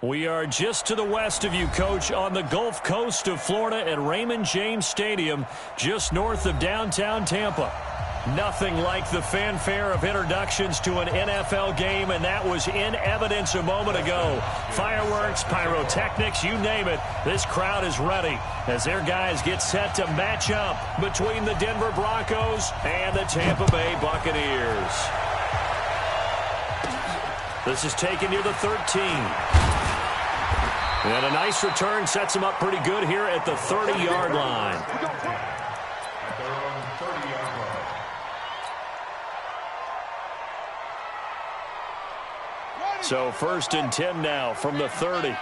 We are just to the west of you, Coach, on the Gulf Coast of Florida at Raymond James Stadium, just north of downtown Tampa. Nothing like the fanfare of introductions to an NFL game, and that was in evidence a moment ago. Fireworks, pyrotechnics, you name it. This crowd is ready as their guys get set to match up between the Denver Broncos and the Tampa Bay Buccaneers. This is taken near the 13. And a nice return sets him up pretty good here at the 30-yard line. So 1st and 10 now from the 30.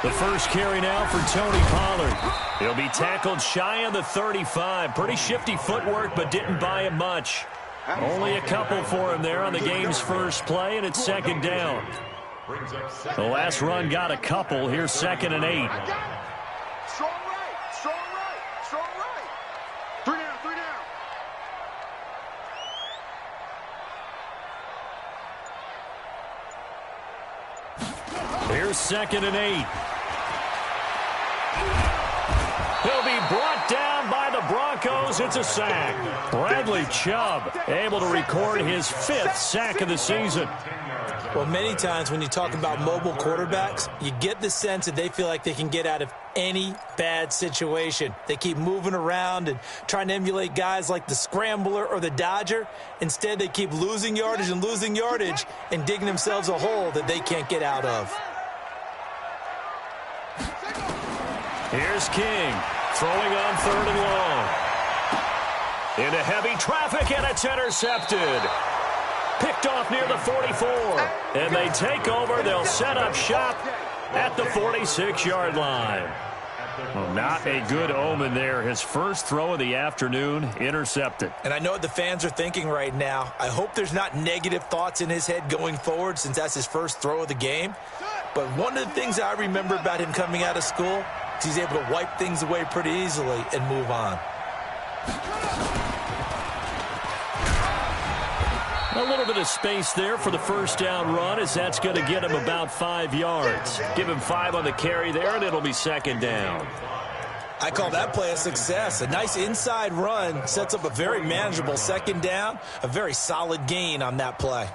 The first carry now for Tony Pollard. He'll be tackled shy of the 35. Pretty shifty footwork, but didn't buy him much. Only a couple for him there on the game's first play, and it's 2nd down. The last run got a couple. Here's 2nd and 8. Strong right, strong right, strong right. 3 down, 3 down. Here's 2nd and 8. He'll be brought down by the Broncos. It's a sack. Bradley Chubb able to record his 5th sack of the season. Well, many times when you talk about mobile quarterbacks, you get the sense that they feel like they can get out of any bad situation. They keep moving around and trying to emulate guys like the Scrambler or the Dodger. Instead, they keep losing yardage and digging themselves a hole that they can't get out of. Here's King, throwing on 3rd and long. Into heavy traffic, and it's intercepted. Picked off near the 44. And they take over. They'll set up shop at the 46-yard line. Well, not a good omen there. His first throw of the afternoon, intercepted. And I know what the fans are thinking right now. I hope there's not negative thoughts in his head going forward since that's his first throw of the game. But one of the things I remember about him coming out of school is he's able to wipe things away pretty easily and move on. A little bit of space there for the first down run, as that's going to get him about 5 yards. Give him 5 on the carry there, and it'll be 2nd down. I call that play a success. A nice inside run sets up a very manageable 2nd down, a very solid gain on that play.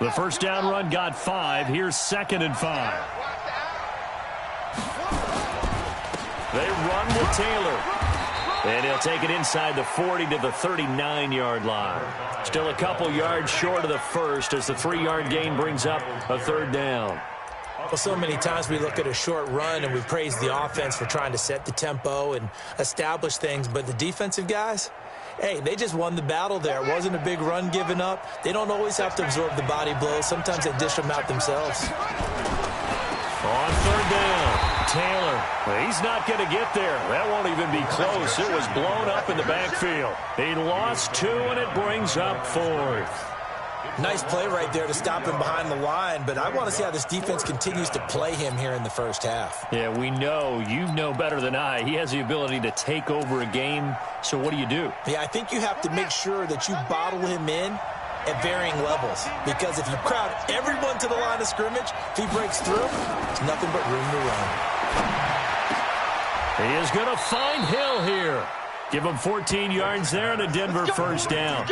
The first down run got 5. Here's 2nd and 5. They run with Taylor. And he'll take it inside the 40 to the 39-yard line. Still a couple yards short of the first as the 3-yard gain brings up a 3rd down. Well, so many times we look at a short run and we praise the offense for trying to set the tempo and establish things, but the defensive guys, hey, they just won the battle there. It wasn't a big run given up. They don't always have to absorb the body blows. Sometimes they dish them out themselves. On 3rd down, Taylor. He's not going to get there. That won't even be close. It was blown up in the backfield. He lost 2, and it brings up 4th. Nice play right there to stop him behind the line, but I want to see how this defense continues to play him here in the first half. Yeah, we know. You know better than I. He has the ability to take over a game, so what do? Yeah, I think you have to make sure that you bottle him in at varying levels, because if you crowd everyone to the line of scrimmage, if he breaks through, there's nothing but room to run. He is going to find Hill here. Give him 14 yards there and a Denver first down.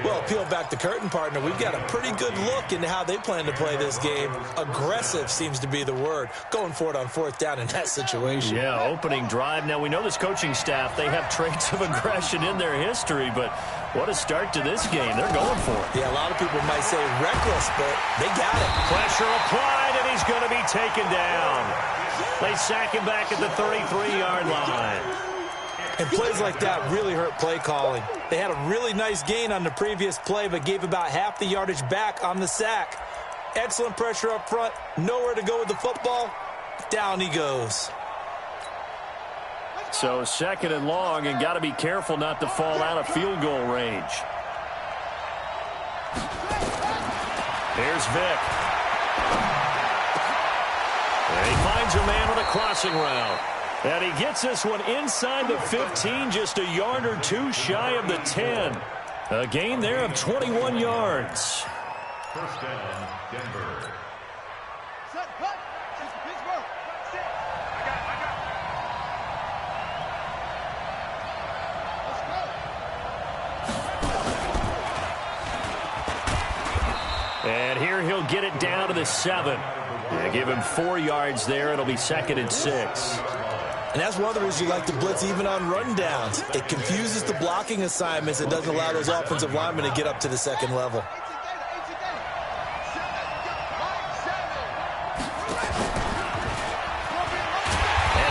Well, peel back the curtain, partner. We've got a pretty good look into how they plan to play this game. Aggressive seems to be the word. Going for it on 4th down in that situation. Yeah, opening drive. Now, we know this coaching staff, they have traits of aggression in their history, but what a start to this game. They're going for it. Yeah, a lot of people might say reckless, but they got it. Pressure applied, and he's going to be taken down. They sack him back at the 33-yard line. And plays like that really hurt play calling. They had a really nice gain on the previous play, but gave about half the yardage back on the sack. Excellent pressure up front. Nowhere to go with the football. Down he goes. So 2nd and long, and got to be careful not to fall out of field goal range. Here's Vick. And he finds a man on a crossing route. And he gets this one inside the 15, just a yard or two shy of the 10. A gain there of 21 yards. First down, Denver. Set, cut. Just Pittsburgh. Set. I got it. Let's go. And here he'll get it down to the 7. Give him 4 yards there. It'll be 2nd and 6. And that's one of the reasons you like to blitz even on run downs. It confuses the blocking assignments. It doesn't allow those offensive linemen to get up to the second level. And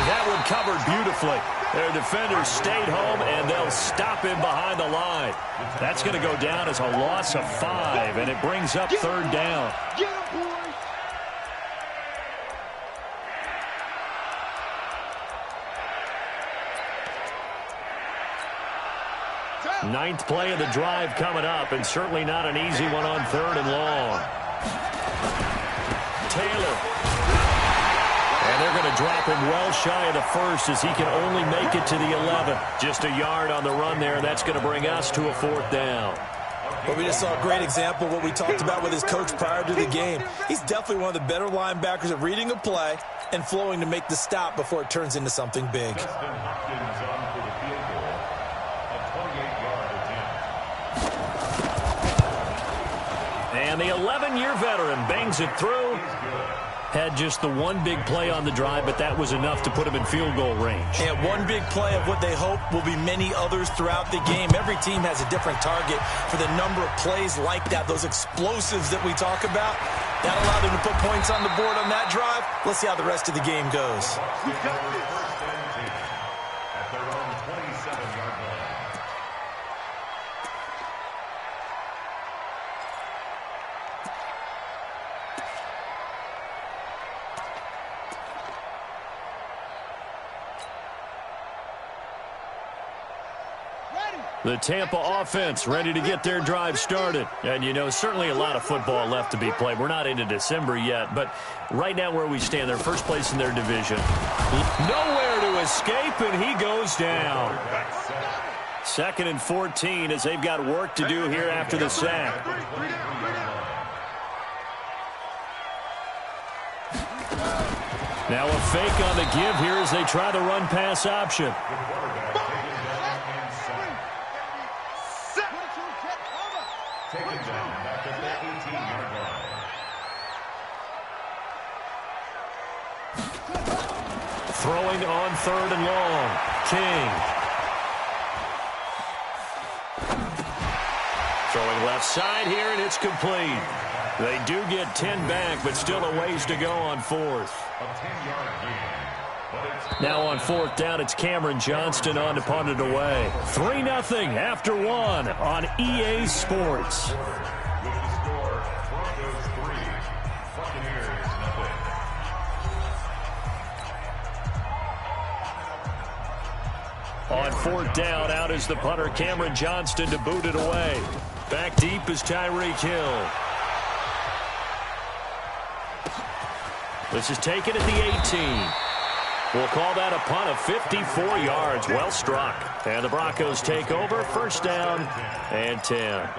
that one covered beautifully. Their defenders stayed home, and they'll stop him behind the line. That's going to go down as a loss of 5, and it brings up 3rd down. Get him, boy. Ninth play of the drive coming up, and certainly not an easy one on 3rd and long. Taylor. And they're going to drop him well shy of the 1st as he can only make it to the 11. Just a yard on the run there, and that's going to bring us to a 4th down. Well, we just saw a great example of what we talked about with his coach prior to the game. He's definitely one of the better linebackers at reading a play and flowing to make the stop before it turns into something big. And the 11-year veteran bangs it through. Had just the one big play on the drive, but that was enough to put him in field goal range. And one big play of what they hope will be many others throughout the game. Every team has a different target for the number of plays like that, those explosives that we talk about. That allowed them to put points on the board on that drive. Let's see how the rest of the game goes. At their own 27-yard line. The Tampa offense ready to get their drive started. And, you know, certainly a lot of football left to be played. We're not into December yet, but right now where we stand, they're first place in their division. Nowhere to escape, and he goes down. 2nd and 14 as they've got work to do here after the sack. Now a fake on the give here as they try the run-pass option. Taken down back at the 18-yard line. Throwing on 3rd and long. King. Throwing left side here, and it's complete. They do get 10 back, but still a ways to go on 4th. A 10-yard gain. Now on 4th down, it's Cameron Johnston on to punt it away. 3-0 after 1 on EA Sports. With the score, Broncos 3, Buccaneers 0. On 4th down, out is the punter, Cameron Johnston, to boot it away. Back deep is Tyreek Hill. This is taken at the 18. We'll call that a punt of 54 yards. Well struck. And the Broncos take over. 1st down and 10.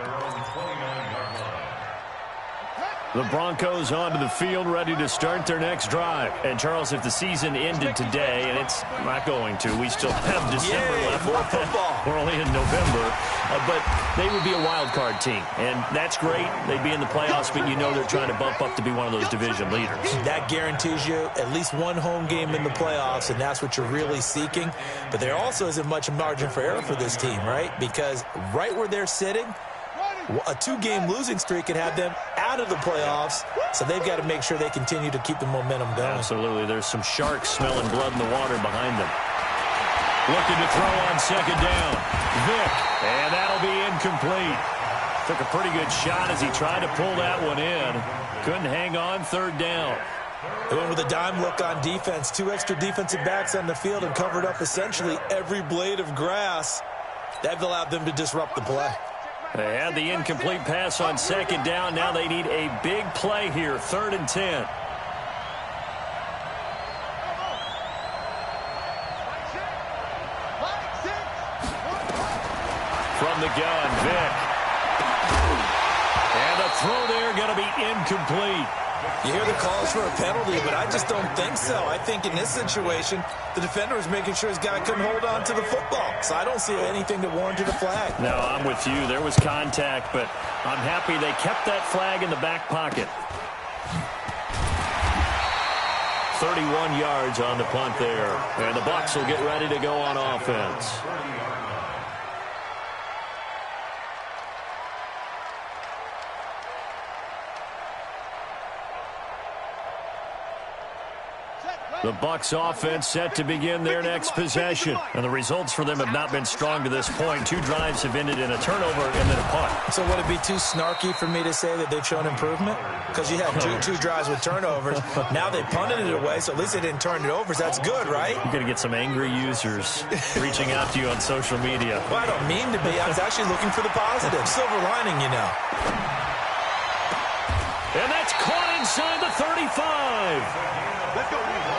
The Broncos onto the field, ready to start their next drive. And, Charles, if the season ended today, and it's not going to, we still have December left. More football. We're only in November. But they would be a wild card team. And that's great. They'd be in the playoffs, but you know they're trying to bump up to be one of those division leaders. That guarantees you at least one home game in the playoffs, and that's what you're really seeking. But there also isn't much margin for error for this team, right? Because right where they're sitting, a 2-game losing streak could have them out of the playoffs, so they've got to make sure they continue to keep the momentum going. Absolutely. There's some sharks smelling blood in the water behind them. Looking to throw on 2nd down. Vick, and that'll be incomplete. Took a pretty good shot as he tried to pull that one in. Couldn't hang on 3rd down. They went with a dime look on defense. 2 extra defensive backs on the field and covered up essentially every blade of grass. That allowed them to disrupt the play. They had the incomplete pass on 2nd down. Now they need a big play here, 3rd and 10. from the gun, Vick. And the throw there going to be incomplete. You hear the calls for a penalty, but I just don't think so. I think in this situation, the defender was making sure his guy couldn't hold on to the football. So I don't see anything that warranted a flag. No, I'm with you. There was contact, but I'm happy they kept that flag in the back pocket. 31 yards on the punt there. And the Bucs will get ready to go on offense. The Bucs offense set to begin their next possession. And the results for them have not been strong to this point. 2 drives have ended in a turnover and then a punt. So would it be too snarky for me to say that they've shown improvement? Because you had two drives with turnovers. Now they punted it away, so at least they didn't turn it over. So that's good, right? You're going to get some angry users reaching out to you on social media. Well, I don't mean to be. I was actually looking for the positive. Silver lining, you know. And that's caught inside the 35.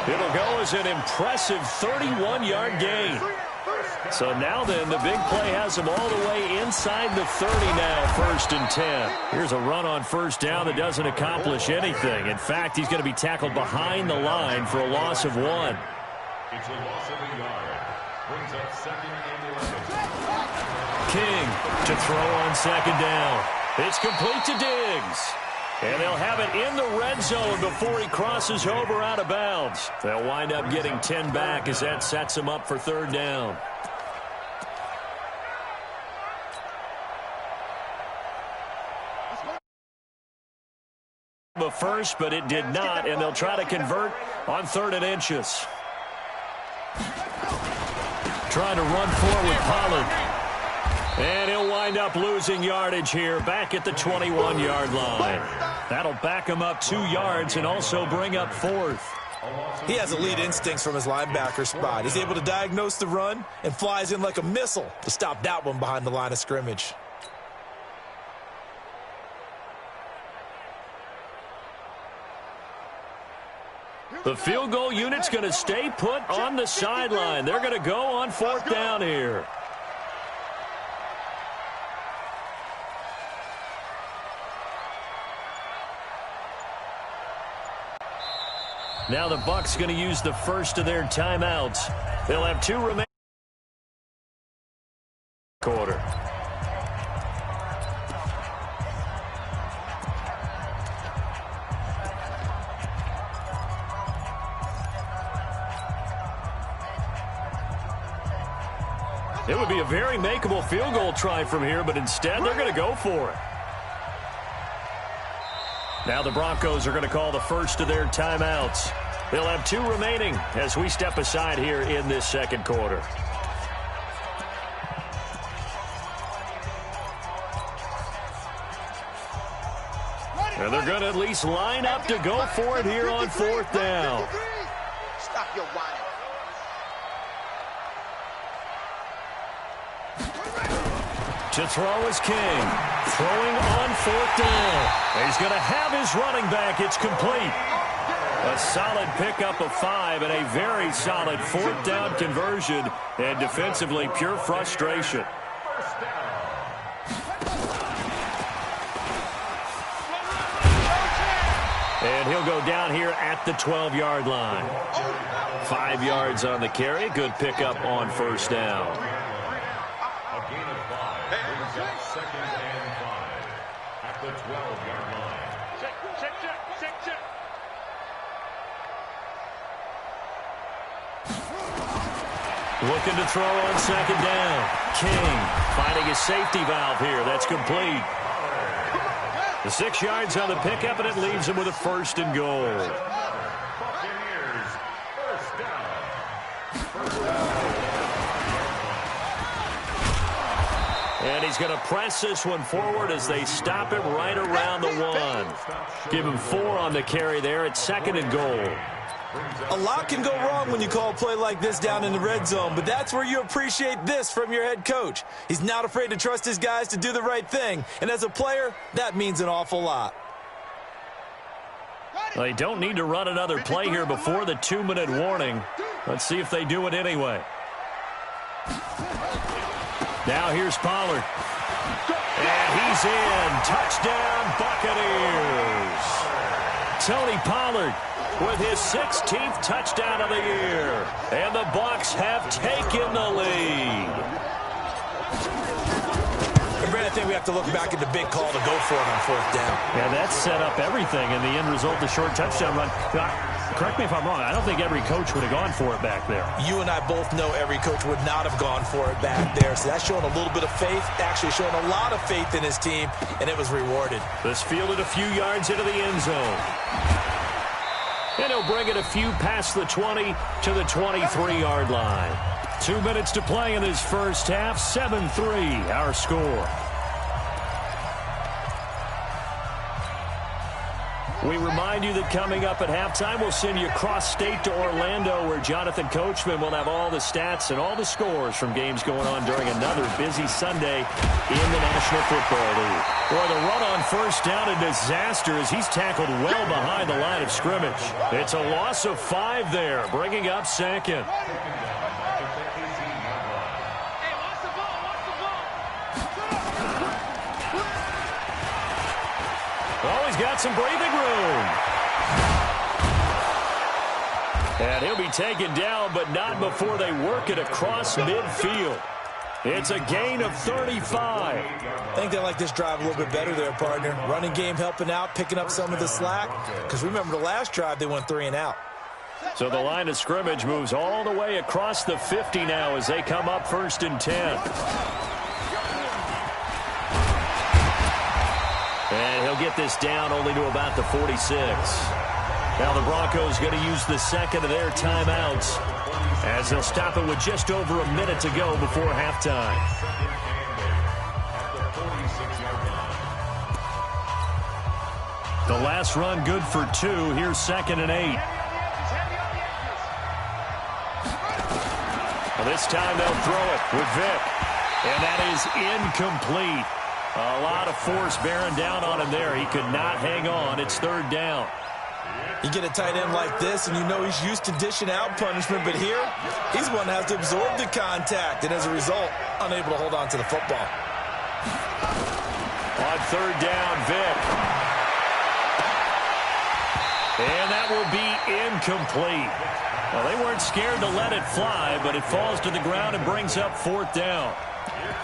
It'll go as an impressive 31-yard gain. So now then, the big play has him all the way inside the 30 now, 1st and 10. Here's a run on first down that doesn't accomplish anything. In fact, he's going to be tackled behind the line for a loss of 1. It's a loss of a yard. Brings up 2nd and 11. King to throw on 2nd down. It's complete to Diggs. And they'll have it in the red zone before he crosses over out of bounds. They'll wind up getting 10 back as that sets them up for 3rd down. The first, but it did not, and they'll try to convert on 3rd and inches. Trying to run forward with Pollard. And he'll wind up losing yardage here back at the 21-yard line. That'll back him up 2 yards and also bring up 4th. He has elite instincts from his linebacker spot. He's able to diagnose the run and flies in like a missile to stop that one behind the line of scrimmage. The field goal unit's going to stay put on the sideline. They're going to go on 4th down here. Now the Bucs going to use the first of their timeouts. They'll have 2 remaining quarter. It would be a very makeable field goal try from here, but instead they're going to go for it. Now the Broncos are going to call the first of their timeouts. They'll have 2 remaining as we step aside here in this 2nd quarter. And they're going to at least line up to go for it here on 4th down. Stop your whining. To throw is King. Throwing on 4th down. He's going to have his running back. It's complete. A solid pickup of 5 and a very solid 4th down conversion. And defensively, pure frustration. And he'll go down here at the 12-yard line. 5 yards on the carry. Good pickup on 1st down. A gain of 5 brings up 2nd and 5 at the 12-yard line. Check. Looking to throw on 2nd down. King finding his safety valve here. That's complete. The 6 yards on the pickup, and it leaves him with a 1st and goal. Buccaneers, 1st down. And he's going to press this one forward as they stop it right around the 1. Give him 4 on the carry there. It's 2nd and goal. A lot can go wrong when you call a play like this down in the red zone, but that's where you appreciate this from your head coach. He's not afraid to trust his guys to do the right thing, and as a player, that means an awful lot. They don't need to run another play here before the 2-minute warning. Let's see if they do it anyway. Now here's Pollard. And he's in. Touchdown, Buccaneers. Tony Pollard with his 16th touchdown of the year. And the Bucs have taken the lead. Brad, I think we have to look back at the big call to go for it on 4th down. Yeah, that set up everything, and the end result, the short touchdown run. Correct me if I'm wrong. I don't think every coach would have gone for it back there. You and I both know every coach would not have gone for it back there. So that's showing a little bit of faith, actually showing a lot of faith in his team, and it was rewarded. This fielded a few yards into the end zone. And he'll bring it a few past the 20 to the 23-yard line. 2 minutes to play in this first half. 7-3, our score. We remind you that coming up at halftime, we'll send you cross-state to Orlando, where Jonathan Coachman will have all the stats and all the scores from games going on during another busy Sunday in the National Football League. Boy, the run on first down, a disaster as he's tackled well behind the line of scrimmage. It's a loss of 5 there, bringing up second. Oh, he's got some breathing room. And he'll be taken down, but not before they work it across midfield. It's a gain of 35. I think they like this drive a little bit better there, partner. Running game helping out, picking up some of the slack. Because remember, the last drive, they went 3 and out. So the line of scrimmage moves all the way across the 50 now as they come up 1st and 10. And he'll get this down only to about the 46. Now the Broncos going to use the second of their timeouts as they'll stop it with just over a minute to go before halftime. The last run good for 2. Here's 2nd and 8. Well, this time they'll throw it with Vick. And that is incomplete. A lot of force bearing down on him there. He could not hang on. It's 3rd down. You get a tight end like this, and you know he's used to dishing out punishment, but here, he's one that has to absorb the contact, and as a result, unable to hold on to the football. On 3rd down, Vick. And that will be incomplete. Well, they weren't scared to let it fly, but it falls to the ground and brings up 4th down.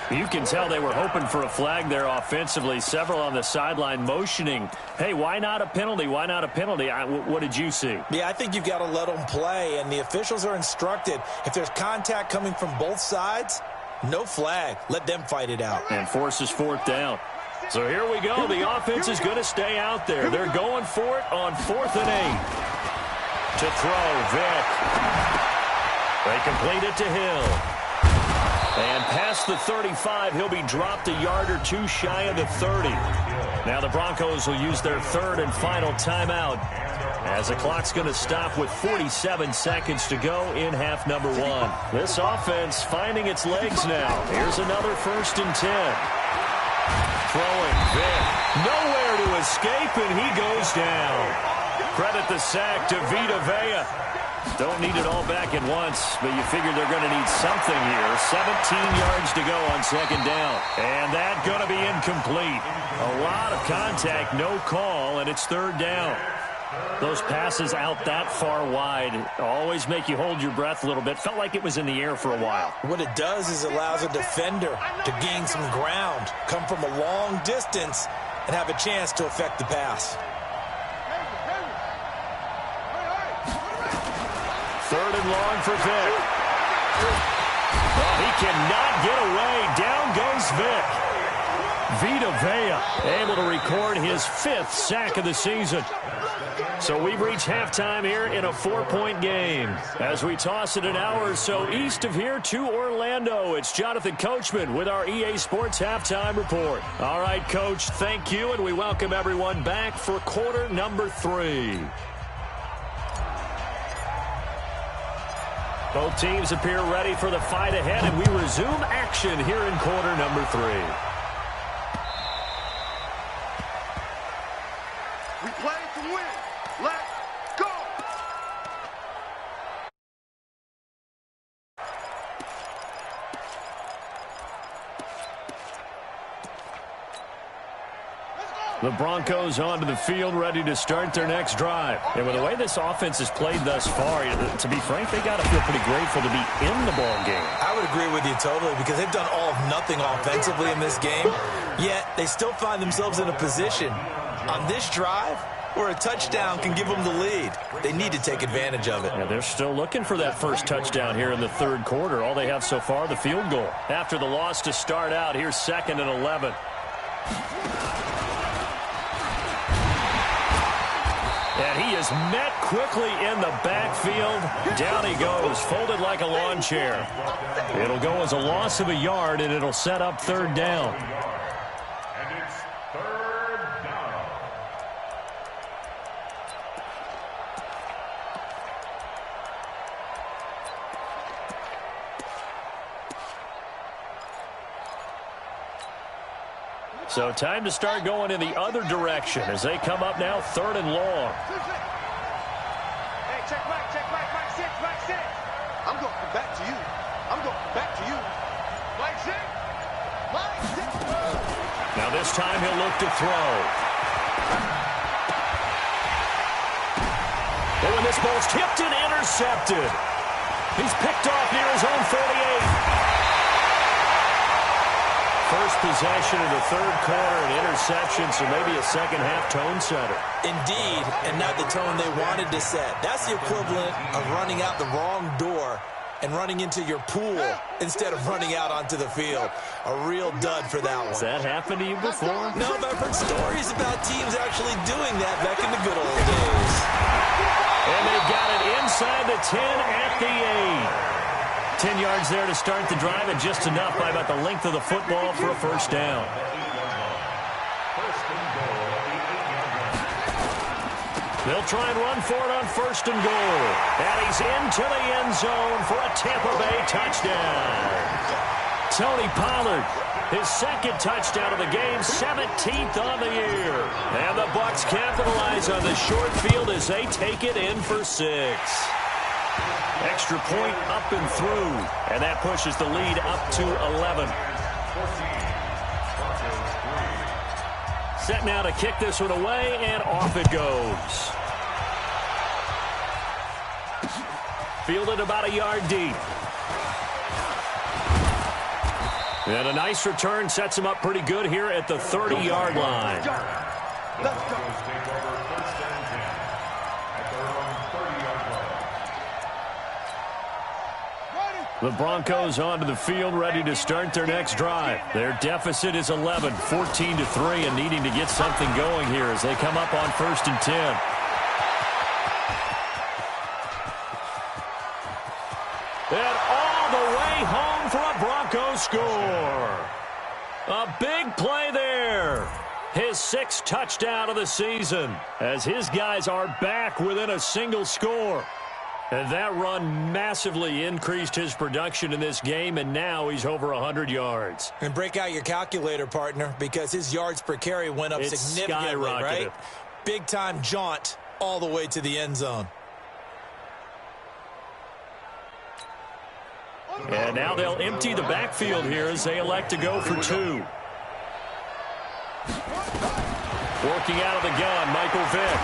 You can tell they were hoping for a flag there offensively. Several on the sideline motioning, hey, why not a penalty? Why not a penalty? What did you see? Yeah, I think you've got to let them play, and the officials are instructed. If there's contact coming from both sides, no flag. Let them fight it out. And forces 4th down. So here we go. The offense is going to stay out there. They're going for it on 4th and 8. To throw, Vick. They complete it to Hill. And past the 35, he'll be dropped a yard or 2 shy of the 30. Now the Broncos will use their 3rd and final timeout as the clock's going to stop with 47 seconds to go in half number 1. This offense finding its legs now. Here's another 1st and 10. Throwing, Vick. Nowhere to escape, and he goes down. Credit the sack to Vita Vea. Don't need it all back at once, but you figure they're going to need something here. 17 yards to go on 2nd down. And that's going to be incomplete. A lot of contact, no call, and it's 3rd down. Those passes out that far wide always make you hold your breath a little bit. Felt like it was in the air for a while. What it does is it allows a defender to gain some ground, come from a long distance, and have a chance to affect the pass. 3rd and long for Vick. Oh, he cannot get away. Down goes Vick. Vita Vea able to record his 5th sack of the season. So we've reached halftime here in a 4-point game. As we toss it an hour or so east of here to Orlando, it's Jonathan Coachman with our EA Sports Halftime Report. All right, Coach, thank you, and we welcome everyone back for quarter number 3. Both teams appear ready for the fight ahead, and we resume action here in quarter number 3. We play to win. Let's go. The Broncos onto the field, ready to start their next drive. And with the way this offense has played thus far, to be frank, they got to feel pretty grateful to be in the ball game. I would agree with you totally, because they've done all of nothing offensively in this game, yet they still find themselves in a position on this drive where a touchdown can give them the lead. They need to take advantage of it. Yeah, they're still looking for that first touchdown here in the third quarter. All they have so far, the field goal. After the loss to start out, here's 2nd and 11. And he is met quickly in the backfield. Down he goes, folded like a lawn chair. It'll go as a loss of a yard, and it'll set up 3rd down. And it's 3rd down. So time to start going in the other direction as they come up now 3rd and long. Hey, check back, back 6, back 6. I'm going back to you. I'm going back to you. Back 6. Back 6. Now this time he'll look to throw. Oh, and this ball's tipped and intercepted. He's picked off near his own 48. First possession of the third quarter, an interception, so maybe a second-half tone setter. Indeed, and not the tone they wanted to set. That's the equivalent of running out the wrong door and running into your pool instead of running out onto the field. A real dud for that one. Has that happened to you before? No, but I've heard stories about teams actually doing that back in the good old days. And they've got it inside the 10 at the 8. 10 yards there to start the drive, and just enough by about the length of the football for a first down. They'll try and run for it on 1st and goal. And he's into the end zone for a Tampa Bay touchdown. Tony Pollard, his 2nd touchdown of the game, 17th on the year. And the Bucs capitalize on the short field as they take it in for 6. Extra point up and through, and that pushes the lead up to 11. Set now to kick this one away, and off it goes. Fielded about a yard deep. And a nice return sets him up pretty good here at the 30-yard line. Let's go. The Broncos onto the field, ready to start their next drive. Their deficit is 11, 14-3, and needing to get something going here as they come up on 1st and 10. And all the way home for a Broncos score. A big play there. His 6th touchdown of the season as his guys are back within a single score. And that run massively increased his production in this game, and now he's over 100 yards. And break out your calculator, partner, because his yards per carry went up significantly, right? Big-time jaunt all the way to the end zone. And now they'll empty the backfield here as they elect to go for 2. Working out of the gun, Michael Vick.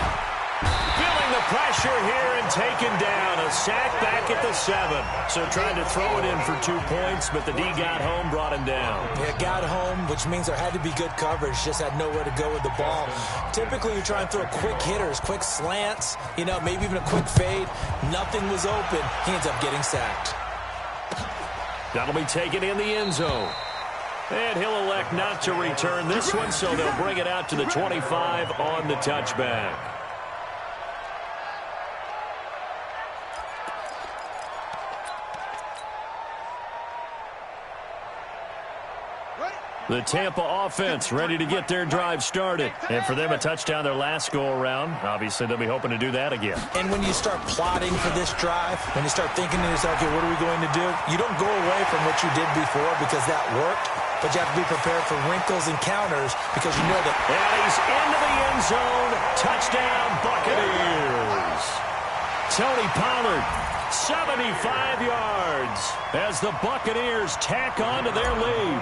Feeling the pressure here and taken down. A sack back at the 7. So trying to throw it in for 2 points, but the D got home, brought him down. Yeah, got home, which means there had to be good coverage. Just had nowhere to go with the ball. Typically, you try and throw quick hitters, quick slants, you know, maybe even a quick fade. Nothing was open. He ends up getting sacked. That'll be taken in the end zone. And he'll elect not to return this one, so they'll bring it out to the 25 on the touchback. The Tampa offense ready to get their drive started. And for them, a touchdown their last go-around. Obviously, they'll be hoping to do that again. And when you start plotting for this drive, when you start thinking to yourself, okay, what are we going to do? You don't go away from what you did before because that worked, but you have to be prepared for wrinkles and counters because you know that. And he's into the end zone. Touchdown, Buccaneers. Tony Pollard, 75 yards as the Buccaneers tack on to their lead.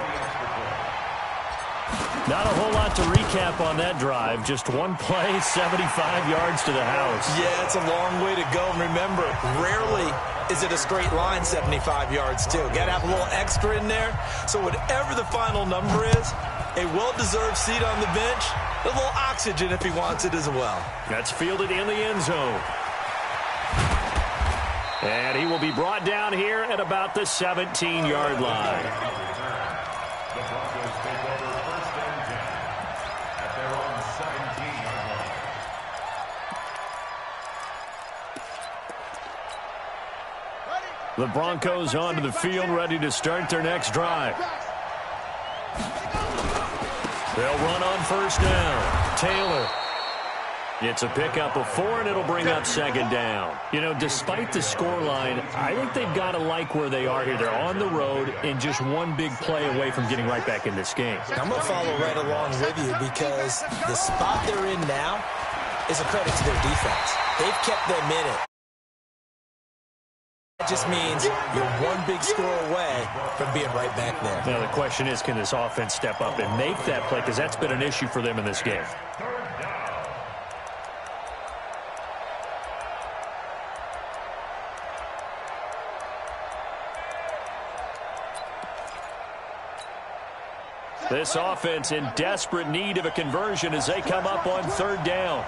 Not a whole lot to recap on that drive. Just one play, 75 yards to the house. Yeah, it's a long way to go. And remember, rarely is it a straight line 75 yards, too. Got to have a little extra in there. So whatever the final number is, a well-deserved seat on the bench, a little oxygen if he wants it as well. That's fielded in the end zone. And he will be brought down here at about the 17-yard line. The Broncos take over 1st and 10 at their own 17-yard line. The Broncos onto the field, ready to start their next drive. They'll run on 1st down. Taylor. It's a pickup of 4, and it'll bring up 2nd down. You know, despite the scoreline, I think they've got to like where they are here. They're on the road and just one big play away from getting right back in this game. I'm going to follow right along with you because the spot they're in now is a credit to their defense. They've kept them in it. That just means you're one big score away from being right back there. Now, the question is, can this offense step up and make that play? Because that's been an issue for them in this game. This offense in desperate need of a conversion as they come up on 3rd down.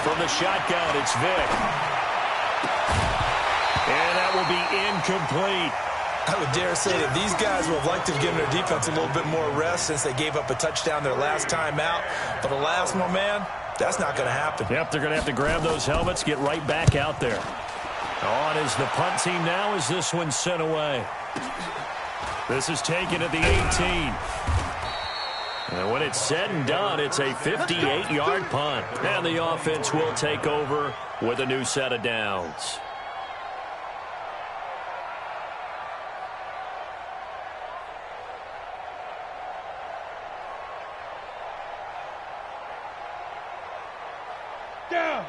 From the shotgun, it's Vick. And that will be incomplete. I would dare say that these guys would have liked to have given their defense a little bit more rest since they gave up a touchdown their last time out. But alas, my man, that's not going to happen. Yep, they're going to have to grab those helmets, get right back out there. On is the punt team now as this one's sent away. This is taken at the 18. And when it's said and done, it's a 58-yard punt. And the offense will take over with a new set of downs.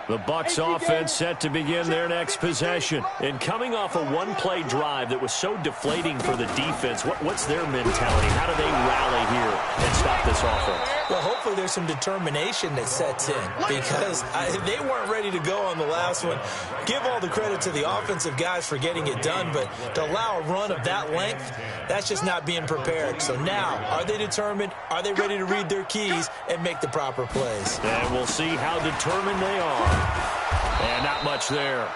The Bucs offense set to begin their next possession. And coming off a one-play drive that was so deflating for the defense, what's their mentality? How do they rally here and stop this offense? Well, hopefully there's some determination that sets in because they weren't ready to go on the last one. Give all the credit to the offensive guys for getting it done, but to allow a run of that length, that's just not being prepared. So now, are they determined? Are they ready to read their keys and make the proper plays? And we'll see how determined they are. And not much there.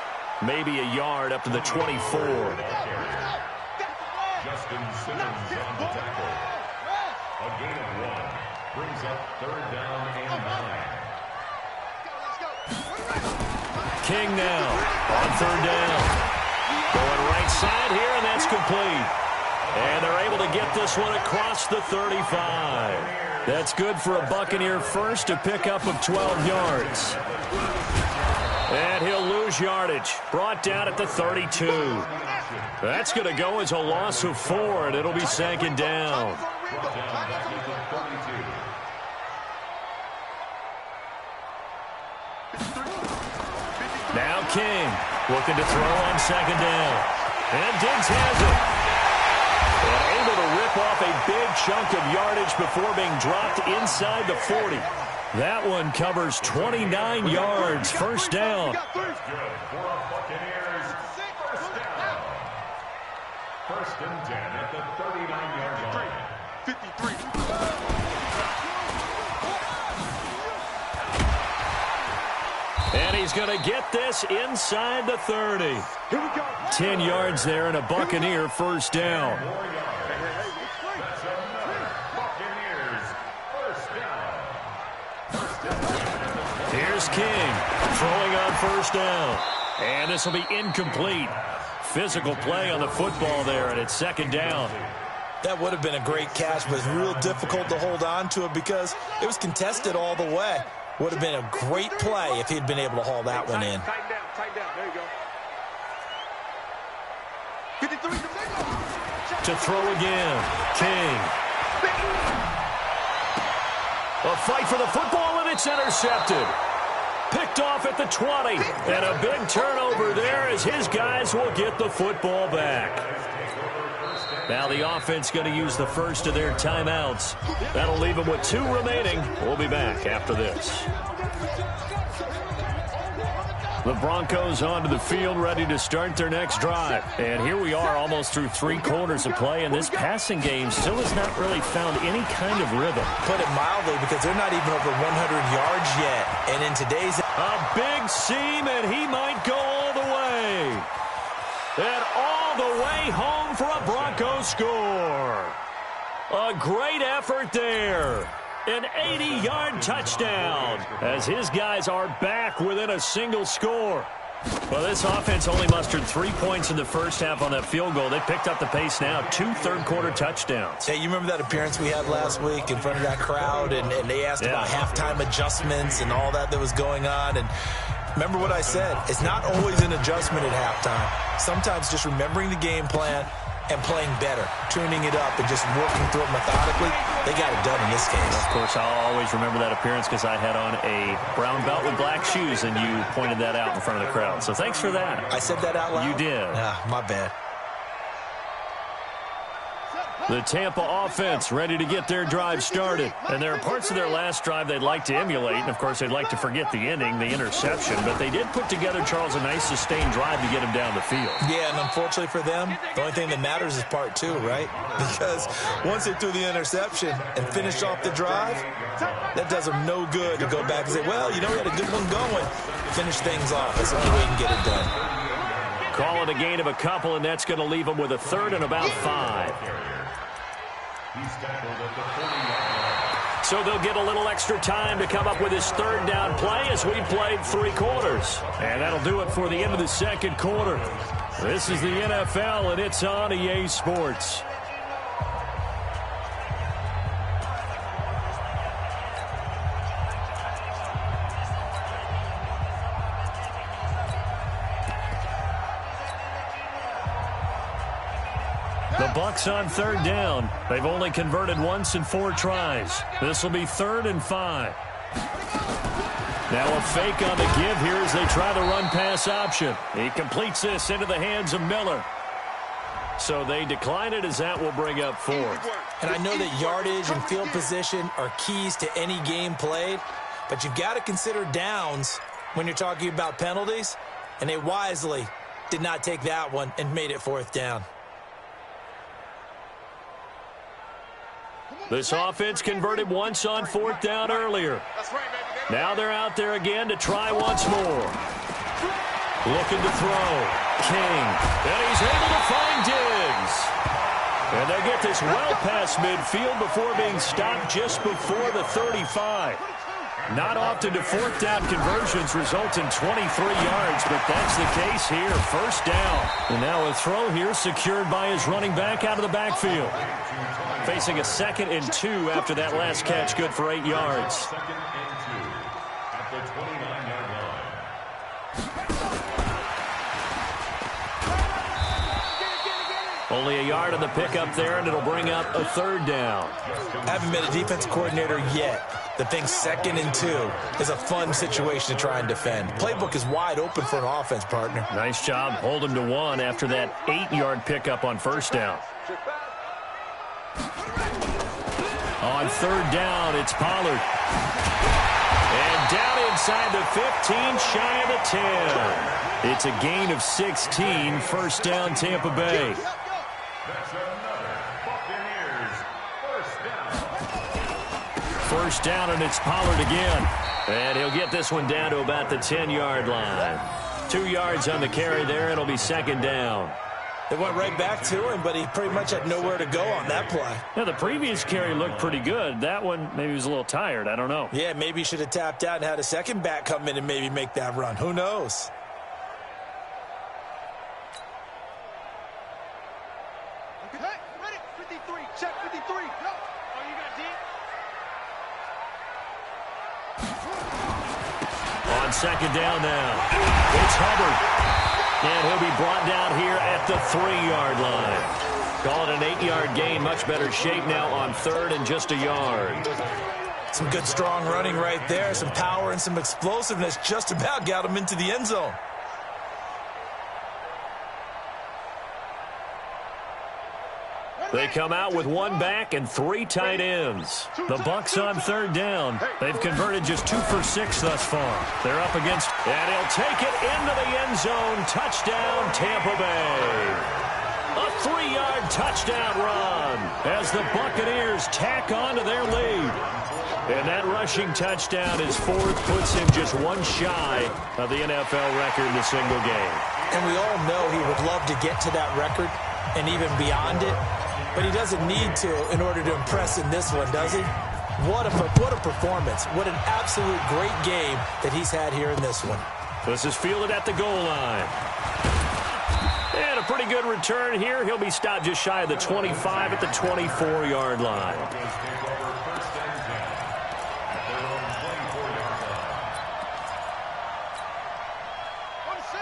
Maybe a yard up to the 24. Justin Simmons on the tackle. A gain of 1. Brings up 3rd down and 9. King now on 3rd down. Going right side here, and that's complete. And they're able to get this one across the 35. That's good for a Buccaneer first, a pickup of 12 yards. And he'll lose yardage. Brought down at the 32. That's going to go as a loss of 4, and it'll be 2nd down. Now King looking to throw on 2nd down. And Diggs has it. And able to rip off a big chunk of yardage before being dropped inside the 40. That one covers 29 yards. 1st down. Good for a Buccaneers 1st down. 1st and 10 at the 39-yard line. 53. And he's going to get this inside the 30. Here we go. 10 yards there and a Buccaneer 1st down. That's another Buccaneers 1st down. Here's King throwing on 1st down. And this will be incomplete. Physical play on the football there, and it's 2nd down. That would have been a great catch, but it's real difficult to hold on to it because it was contested all the way. Would have been a great play if he'd been able to haul that one in. Tighten down, tighten down. There you go. 53. To throw again, King. A fight for the football, and it's intercepted. Picked off at the 20. And a big turnover there as his guys will get the football back. Now the offense going to use the first of their timeouts. That'll leave them with 2 remaining. We'll be back after this. The Broncos onto the field, ready to start their next drive. And here we are almost through 3 quarters of play, and this passing game still has not really found any kind of rhythm. Put it mildly, because they're not even over 100 yards yet. And in today's... A big seam, and he might go all the way. And all the way home for a Broncos score. A great effort there. An 80-yard touchdown as his guys are back within a single score. Well, this offense only mustered 3 points in the first half on that field goal. They picked up the pace now, 2 third-quarter touchdowns. Hey, you remember that appearance we had last week in front of that crowd, and they asked about halftime adjustments and all that was going on, and remember what I said, it's not always an adjustment at halftime. Sometimes just remembering the game plan and playing better, tuning it up, and just working through it methodically, they got it done in this case. Of course, I'll always remember that appearance because I had on a brown belt with black shoes, and you pointed that out in front of the crowd. So thanks for that. I said that out loud? You did. My bad. The Tampa offense ready to get their drive started. And there are parts of their last drive they'd like to emulate. And, of course, they'd like to forget the ending, the interception. But they did put together, Charles, a nice sustained drive to get him down the field. Yeah, and unfortunately for them, the only thing that matters is part 2, right? Because once they threw the interception and finished off the drive, that does them no good to go back and say, well, you know, we had a good one going. Finish things off. That's the only way you can get it done. Call it a gain of a couple, and that's going to leave them with a 3rd and about 5. So they'll get a little extra time to come up with his 3rd down play as we played 3 quarters. And that'll do it for the end of the 2nd quarter. This is the NFL, and it's on EA Sports. The Bucks on 3rd down. They've only converted once in 4 tries. This will be 3rd and 5. Now a fake on the give here as they try the run-pass option. He completes this into the hands of Miller. So they decline it as that will bring up 4th. And I know that yardage and field position are keys to any game played, but you've got to consider downs when you're talking about penalties, and they wisely did not take that one and made it 4th down. This offense converted once on 4th down earlier. Now they're out there again to try once more. Looking to throw. King. And he's able to find Diggs. And they get this well past midfield before being stopped just before the 35. Not often do 4th down conversions result in 23 yards, but that's the case here. 1st down. And now a throw here secured by his running back out of the backfield. Facing a 2nd and 2 after that last catch, good for 8 yards. 2nd and 2 at the 29-yard line. Only a yard on the pickup there, and it'll bring up a 3rd down. Haven't been a defense coordinator yet. The thing 2nd and 2 is a fun situation to try and defend. Playbook is wide open for an offense, partner. Nice job. Hold him to 1 after that 8-yard pickup on 1st down. On 3rd down, it's Pollard. And down inside the 15, shy of the 10. It's a gain of 16, 1st down Tampa Bay. That's another Buccaneers 1st down. 1st down, and it's Pollard again. And he'll get this one down to about the 10-yard line. 2 yards on the carry there. It'll be 2nd down. They went right back to him, but he pretty much had nowhere to go on that play. Yeah, the previous carry looked pretty good. That one, maybe he was a little tired. I don't know. Yeah, maybe he should have tapped out and had a 2nd back come in and maybe make that run. Who knows? Okay, ready? 53. Check 53. Go. Oh, you got D? On 2nd down now, it's Hubbard. And he'll be brought down here at the 3-yard line. Call it an 8-yard gain. Much better shape now on 3rd and just a yard. Some good, strong running right there. Some power and some explosiveness just about got him into the end zone. They come out with one back and 3 tight ends. The Bucs on third down. They've converted just 2 for 6 thus far. They're up against, and he'll take it into the end zone. Touchdown, Tampa Bay. A 3-yard touchdown run as the Buccaneers tack on to their lead. And that rushing touchdown, his 4th, puts him just 1 shy of the NFL record in a single game. And we all know he would love to get to that record and even beyond it. But he doesn't need to in order to impress in this one, does he? What a performance. What an absolute great game that he's had here in this one. This is fielded at the goal line. And a pretty good return here. He'll be stopped just shy of the 25 at the 24-yard line.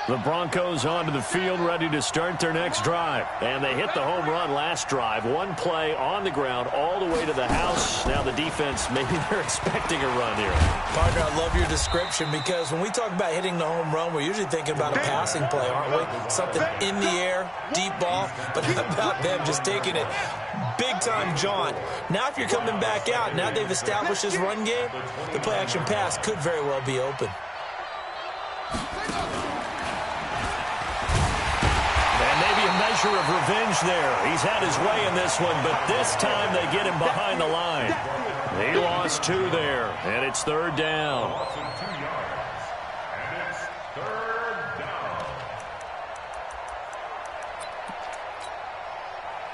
The Broncos onto the field, ready to start their next drive. And they hit the home run last drive. 1 play on the ground all the way to the house. Now the defense, maybe they're expecting a run here. Partner, I love your description because when we talk about hitting the home run, we're usually thinking about a passing play, aren't we? Something in the air, deep ball. But how about them just taking it big-time jaunt? Now if you're coming back out, now they've established this run game, the play-action pass could very well be open. Measure of revenge there. He's had his way in this one, but this time they get him behind the line. He lost 2 there, and it's 3rd down. And it's 3rd down.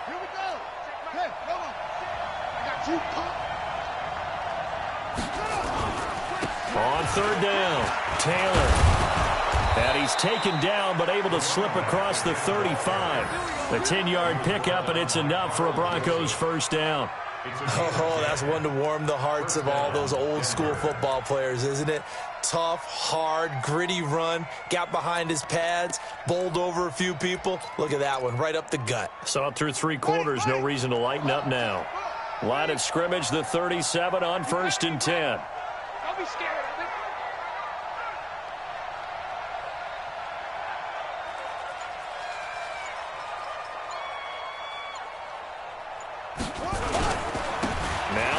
Here we go. Hey, come on. I got you, pop. On 3rd down, Taylor. And he's taken down, but able to slip across the 35. A 10-yard pickup, and it's enough for a Broncos 1st down. Oh, that's one to warm the hearts of all those old-school football players, isn't it? Tough, hard, gritty run. Got behind his pads, bowled over a few people. Look at that one, right up the gut. Saw it through 3 quarters. No reason to lighten up now. Line of scrimmage, the 37 on 1st and 10. Don't be scared.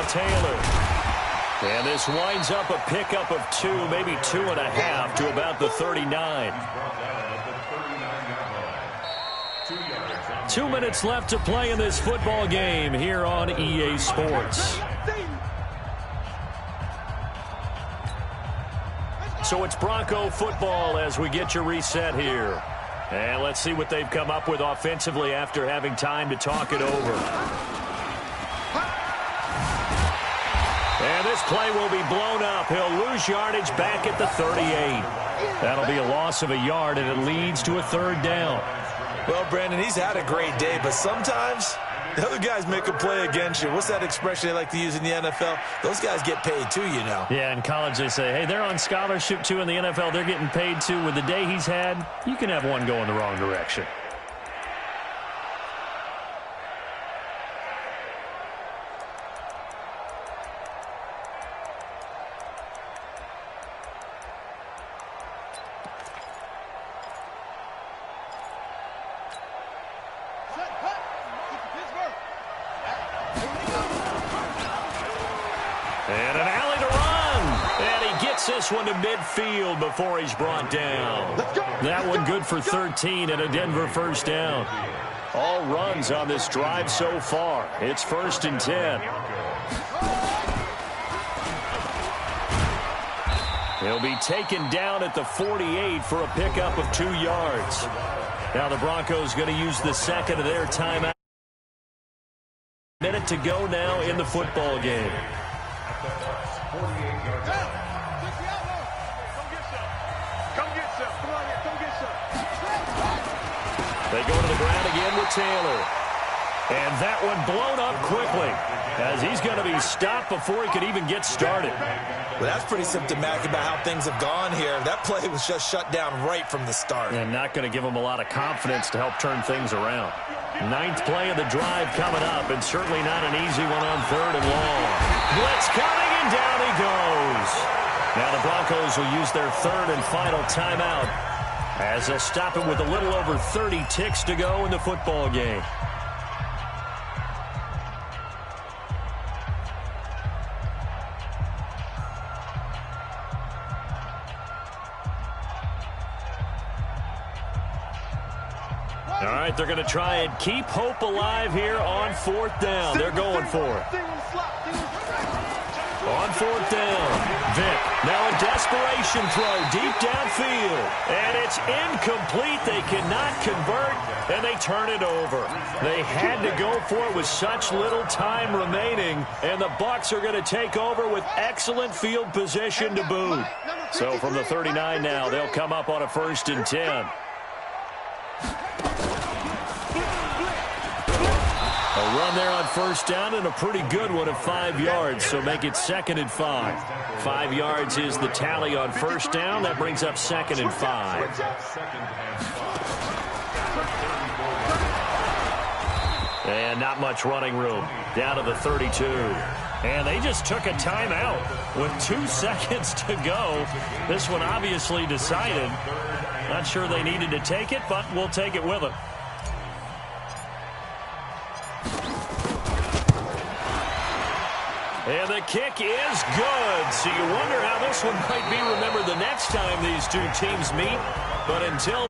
Taylor. And this winds up a pickup of 2, maybe 2.5 to about the 39. 2 minutes left to play in this football game here on EA Sports. So it's Bronco football as we get your reset here. And let's see what they've come up with offensively after having time to talk it over. And this play will be blown up. He'll lose yardage back at the 38. That'll be a loss of a yard, and it leads to a 3rd down. Well, Brandon, he's had a great day, but sometimes the other guys make a play against you. What's that expression they like to use in the NFL? Those guys get paid too, you know. Yeah, in college they say, hey, they're on scholarship too. In the NFL, they're getting paid too. With the day he's had, you can have one go in the wrong direction. And an alley to run. And he gets this one to midfield before he's brought down. That one good for 13 and a Denver 1st down. All runs on this drive so far. It's 1st and 10. He'll be taken down at the 48 for a pickup of 2 yards. Now the Broncos going to use the second of their timeout. Minute to go now in the football game. They go to the ground again with Taylor. And that one blown up quickly as he's going to be stopped before he could even get started. Well, that's pretty symptomatic about how things have gone here. That play was just shut down right from the start. And not going to give him a lot of confidence to help turn things around. 9th play of the drive coming up, and certainly not an easy one on 3rd and long. Blitz coming in. And down he goes. Now the Broncos will use their third and final timeout as they'll stop it with a little over 30 ticks to go in the football game. All right, they're going to try and keep hope alive here on fourth down. They're going for it. On fourth down, Vick. Now a desperation throw deep downfield. And it's incomplete. They cannot convert, and they turn it over. They had to go for it with such little time remaining, and the Bucs are going to take over with excellent field position to boot. So from the 39 now, they'll come up on a 1st and 10. A run there on first down and a pretty good one of 5 yards, so make it 2nd and 5. 5 yards is the tally on first down. That brings up 2nd and 5. And not much running room. Down to the 32. And they just took a timeout with 2 seconds to go. This one obviously decided. Not sure they needed to take it, but we'll take it with them. And the kick is good. So you wonder how this one might be remembered the next time these two teams meet. But until